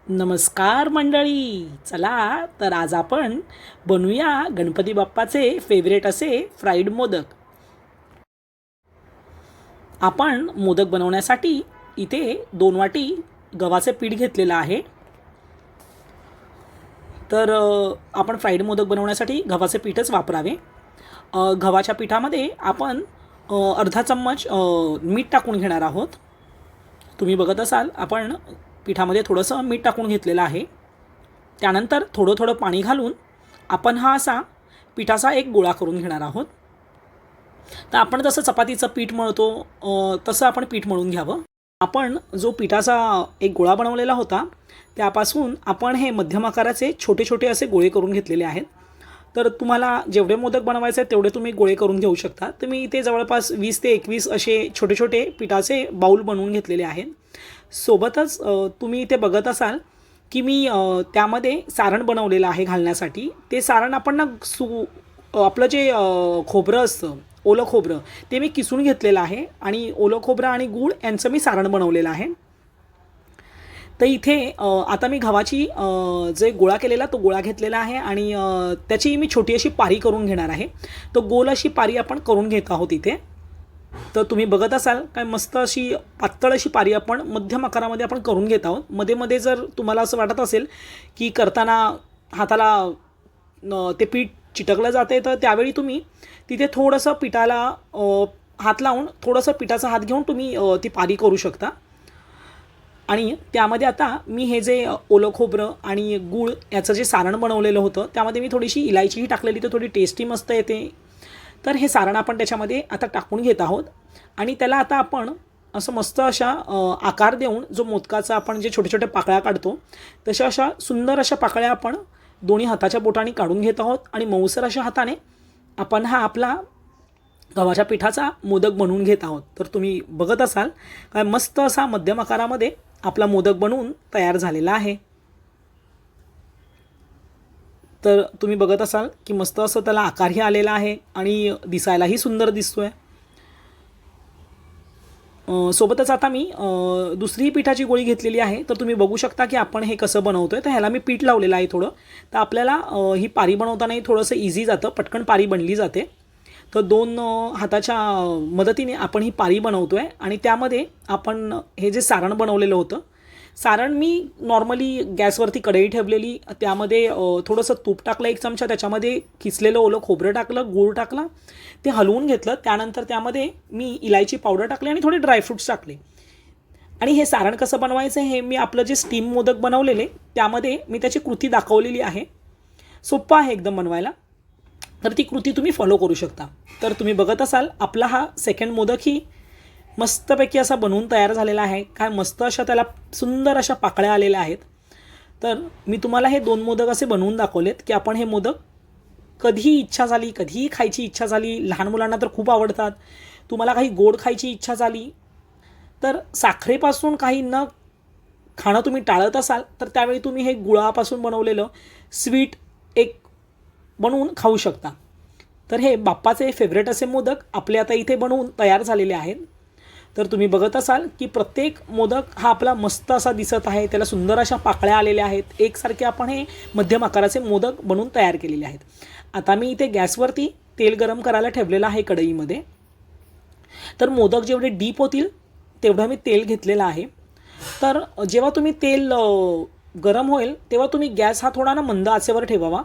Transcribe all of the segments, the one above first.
नमस्कार मंडळी. चला तर आज आपण बनवूया गणपती बाप्पाचे फेवरेट असे फ्राईड मोदक. आपण मोदक बनवण्यासाठी इथे 2 वाटी गव्हाचे पीठ घेतलेलं आहे. तर आपण फ्राईड मोदक बनवण्यासाठी गव्हाचे पीठच वापरावे. गव्हाच्या पिठामध्ये आपण अर्धा चम्मच मीठ टाकून घेणार आहोत. तुम्ही बघत असाल आपण पिठामध्ये थोडंसं मीठ टाकून घेतलेलं आहे. त्यानंतर थोडं थोडं पाणी घालून आपण हा असा पिठाचा एक गोळा करून घेणार आहोत. तर आपण जसं चपातीचं पीठ मळतो तसं आपण पीठ मळून घ्यावं. आपण जो पिठाचा एक गोळा बनवलेला होता त्यापासून आपण हे मध्यम आकाराचे छोटे छोटे असे गोळे करून घेतलेले आहेत. तर तुम्हाला जेवढे मोदक बनवायचे आहेत तेवढे तुम्ही गोळे करून घेऊ शकता. तर मी इथे जवळपास 20 ते 21 असे छोटे छोटे पिठाचे बाऊल बनवून घेतलेले आहेत. सोबतच तुम्ही इथे बघत असाल की मी त्यामध्ये सारण बनवलेलं आहे घालण्यासाठी. ते सारण आपण ना आपलं जे खोबरं असतं, ओलं खोबरं, ते मी किसून घेतलेलं आहे आणि ओलं खोबरं आणि गूळ यांचं मी सारण बनवलेलं आहे. तर इथे आता मी गव्हाची जे गोळा केलेला तो गोळा घेतलेला आहे आणि त्याची मी छोटी अशी पारी करून घेणार आहे. तर गोल अशी पारी आपण करून घेत आहोत इथे. तर तुम्ही बघत असाल काय मस्त अशी पातळ अशी पारी आपण मध्यम आकारामध्ये आपण करून घेत आहोत. मध्ये मध्ये जर तुम्हाला असं वाटत असेल की करताना हाताला ते पीठ चिटकलं जाते तर त्यावेळी तुम्ही तिथे थोडंसं पिठाला हात लावून थोडंसं पिठाचा हात घेऊन तुम्ही ती पारी करू शकता. आणि त्यामध्ये आता मी हे जे ओलं खोबरं आणि गूळ याचं जे सारण बनवलेलं होतं त्यामध्ये मी थोडीशी इलायचीही टाकलेली तर थोडी टेस्टी मस्त येते. तर हे सारण आपण त्याच्यामध्ये आता टाकून घेत आहोत आणि त्याला आता आपण असं मस्त अशा आकार देऊन जो मोदकाचा आपण जे छोटे छोटे पाकळ्या काढतो तशा अशा सुंदर अशा पाकळ्या आपण दोन्ही हाताच्या बोटांनी काढून घेत आहोत आणि मऊसर अशा हाताने आपण हा आपला गव्हाच्या पिठाचा मोदक बनवून घेत आहोत. तर तुम्ही बघत असाल काय मस्त असा मध्यम आकारामध्ये आपला मोदक बनवून तयार झालेला आहे. तर तुम्ही बघत असाल की मस्त असं त्याला आकारही आलेला आहे आणि दिसायलाही सुंदर दिसतोय. सोबतच आता मी दुसरी पिठाची गोळी घेतलेली आहे. तर तुम्ही बघू शकता की आपण हे कसं बनवतोय. तर ह्याला मी पीठ लावलेलं आहे थोडं. तर आपल्याला ही पारी बनवतानाही थोडंसं इझी जातं, पटकन पारी बनली जाते. तर 2 हाताच्या मदतीने आपण ही पारी बनवतोय आणि त्यामध्ये आपण हे जे सारण बनवलेलं होतं, सारण मी नॉर्मली गॅसवरती कढई ठेवलेली, त्यामध्ये थोडंसं तूप टाकलं 1 चमचा, त्याच्यामध्ये किसलेलं ओलं खोबरं टाकलं, गूळ टाकला, ते हलवून घेतलं. त्यानंतर त्यामध्ये मी इलायची पावडर टाकली आणि थोडे ड्रायफ्रूट्स टाकले. आणि हे सारण कसं बनवायचं हे मी आपलं जे स्टीम मोदक बनवलेले त्यामध्ये मी त्याची कृती दाखवलेली आहे. सोप्पं आहे एकदम बनवायला. तर ती कृती तुम्ही फॉलो करू शकता. तर तुम्ही बघत असाल आपला हा सेकंड मोदकही मस्तपैकी असा बनवून तयार झालेला आहे. काय मस्त अशा त्याला सुंदर अशा पाकळ्या आलेल्या आहेत. तर मी तुम्हाला हे 2 मोदक असे बनवून दाखवलेत की आपण हे मोदक कधीही इच्छा झाली, कधीही खायची इच्छा झाली, लहान मुलांना तर खूप आवडतात, तुम्हाला काही गोड खायची इच्छा झाली तर साखरेपासून काही न खाणं तुम्ही टाळत असाल तर त्यावेळी तुम्ही हे गुळापासून बनवलेलं स्वीट एक बनवून खाऊ शकता. तर हे बाप्पाचे फेवरेट असे मोदक आपले आता इथे बनवून तयार झालेले आहेत. तर तुम्ही बघत असाल की प्रत्येक मोदक हा आपला मस्त असा दिसत आहे, त्याला सुंदर अशा पाकळ्या आलेल्या आहेत. एकसारखे आपण हे मध्यम आकाराचे मोदक बनवून तयार केलेले आहेत. आता मी इथे गॅसवरती तेल गरम करायला ठेवलेलं आहे कढईमध्ये. तर मोदक जेवढे डीप होतील तेवढं मी तेल घेतलेलं आहे. तर जेव्हा तुम्ही तेल गरम होईल तेव्हा तुम्ही गॅस हा थोडा ना मंद आचेवर ठेवावा.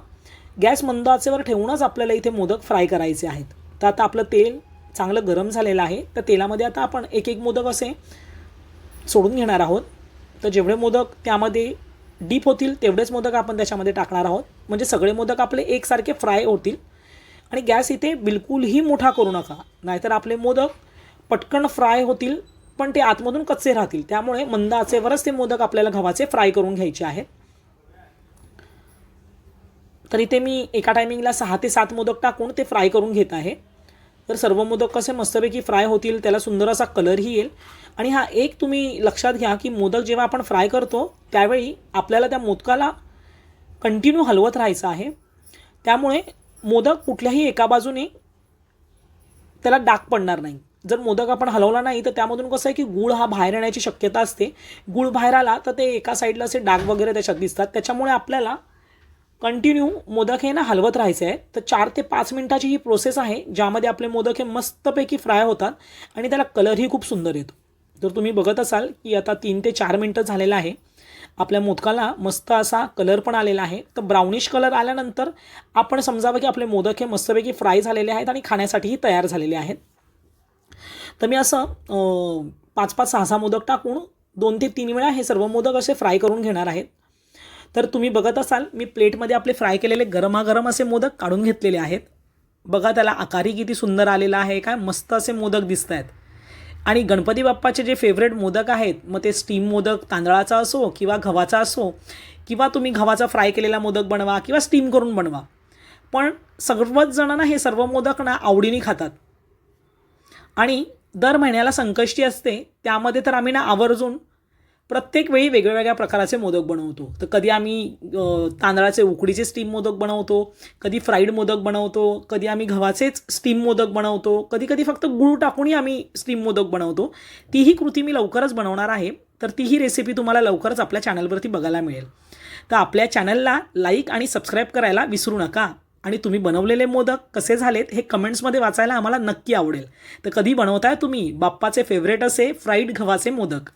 गॅस मंद आचेवर ठेवूनच आपल्याला इथे मोदक फ्राय करायचे आहेत. तर आता आपलं तेल चांगलं गरम झालेलं आहे. तर तेलामध्ये आता आपण एक एक मोदक असे सोडून घेणार आहोत. तर जेवढे मोदक त्यामध्ये डीप होतील तेवढेच मोदक आपण त्याच्यामध्ये टाकणार आहोत, म्हणजे सगळे मोदक आपले एकसारखे फ्राय होतील. आणि गॅस इथे बिलकुलही मोठा करू नका, नाहीतर आपले मोदक पटकन फ्राय होतील पण ते आतमधून कच्चे राहतील. त्यामुळे मंद आचेवरच ते मोदक आपल्याला गव्हाचे फ्राय करून घ्यायचे आहेत. तर इथे मी एका टायमिंगला 6 ते 7 मोदक टाकून ते फ्राय करून घेत आहे. तर सर्व मोदक कसे मस्तपैकी फ्राय होतील, त्याला सुंदर असा कलरही येईल. आणि हा एक तुम्ही लक्षात घ्या की मोदक जेव्हा आपण फ्राय करतो त्यावेळी आपल्याला त्या मोदकाला कंटिन्यू हलवत राहायचं आहे. त्यामुळे मोदक कुठल्याही एका बाजूने त्याला डाग पडणार नाही. जर मोदक आपण हलवला नाही तर त्यामधून कसं आहे की गूळ हा बाहेर येण्याची शक्यता असते. गूळ बाहेर आला तर ते एका साईडला असे डाग वगैरे त्याच्यात दिसतात. त्याच्यामुळे आपल्याला कंटिन्यू मोदक हे ना हलवत राहायचं आहे. तर 4 ते 5 मिनिटाची ही प्रोसेस आहे, ज्यामध्ये आपले मोदक हे मस्तपैकी फ्राय होतात आणि त्याला कलरही खूप सुंदर येतो. तर तुम्ही बघत असाल की आता 3 ते 4 मिनटं झालेलं आहे. आपल्या मोदकाला मस्त असा कलर पण आलेला आहे. तर ब्राउनिश कलर आल्यानंतर आपण समजावं की आपले मोदक हे मस्तपैकी फ्राय झालेले आहेत आणि खाण्यासाठीही तयार झालेले आहेत. तर मी असं 5-5, 6-6 मोदक टाकून 2 ते 3 वेळा हे सर्व मोदक असे फ्राय करून घेणार आहेत. तर तुम्ही बघत असाल मी प्लेटमध्ये आपले फ्राय केलेले गरमागरम असे मोदक काढून घेतलेले आहेत. बघा त्याला आकारही किती सुंदर आलेला आहे, काय मस्त असे मोदक दिसत आहेत. आणि गणपती बाप्पाचे जे फेवरेट मोदक आहेत, मग ते स्टीम मोदक तांदळाचा असो किंवा गव्हाचा असो, किंवा तुम्ही गव्हाचा फ्राय केलेला मोदक बनवा किंवा स्टीम करून बनवा, पण सर्वच जणांना हे सर्व मोदक ना आवडीने खातात. आणि दर महिन्याला संकष्टी असते, त्यामध्ये तर आम्ही ना आवर्जून प्रत्येक वेळी वेगवेगळ्या प्रकाराचे मोदक बनवतो. तर कधी आम्ही तांदळाचे उकडीचे स्टीम मोदक बनवतो, कधी फ्राईड मोदक बनवतो, कधी आम्ही गव्हाचेच स्टीम मोदक बनवतो, कधी कधी फक्त गूळ टाकूनही आम्ही स्टीम मोदक बनवतो. तीही कृती मी लवकरच बनवणार आहे. तर तीही रेसिपी तुम्हाला लवकरच आपल्या चॅनलवरती बघायला मिळेल. तर आपल्या चॅनलला लाईक आणि सबस्क्राईब करायला विसरू नका. आणि तुम्ही बनवलेले मोदक कसे झालेत हे कमेंट्समध्ये वाचायला आम्हाला नक्की आवडेल. तर कधी बनवताय तुम्ही बाप्पाचे फेवरेट असे फ्राईड गव्हाचे मोदक?